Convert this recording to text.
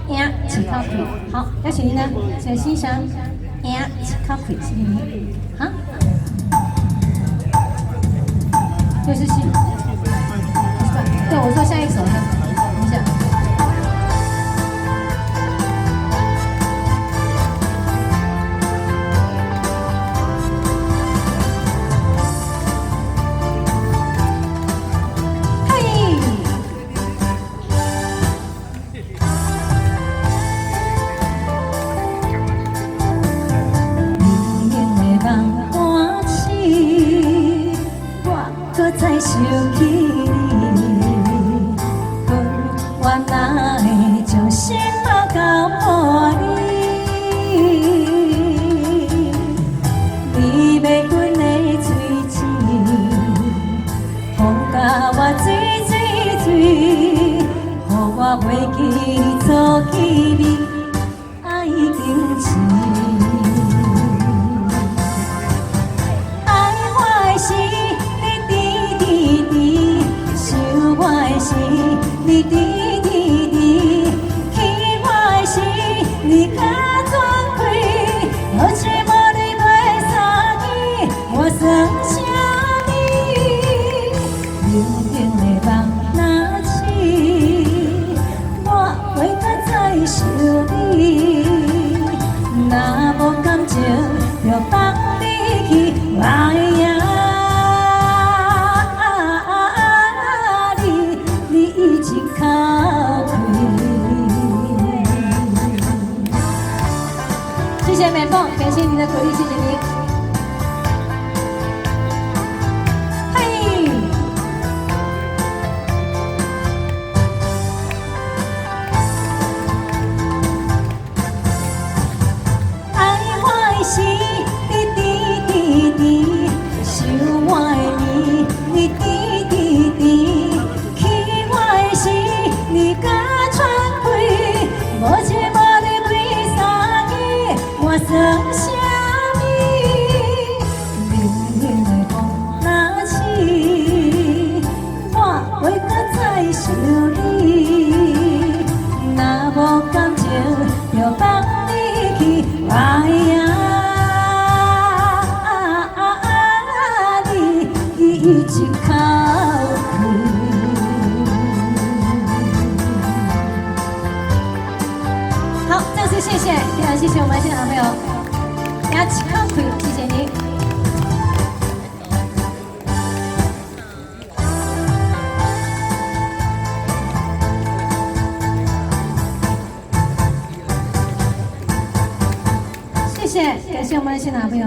呀，起靠腿。好，要请您呢，请欣赏呀，起靠腿，谢谢您。好，就是对，我说下一首呢，等一下。再想起你，阮哪会将心啊交予你？你要阮的嘴舌，放甲我水水水，予我袂记错记你，爱经痴。爱我的时。你滴滴滴，起我的时，你较全开，无知无你袂相依，我算啥物？冷冷的梦若醒，我袂当再想你，若无感情就放你去，哎呀！谢谢美凤，感谢您的鼓励，谢谢您。嘿，爱我的时，你滴滴滴；想我的你，你滴滴滴；起我的时，你甲全开，无情无理为啥个？我算啥物？冷冷的风若起，我袂当再想你。若无感情，就放你去。哎呀，你一口气。好，再次谢谢，非常谢谢我们现场朋友，牙齿靠腿，谢谢您。谢谢，感谢我们的现场朋友。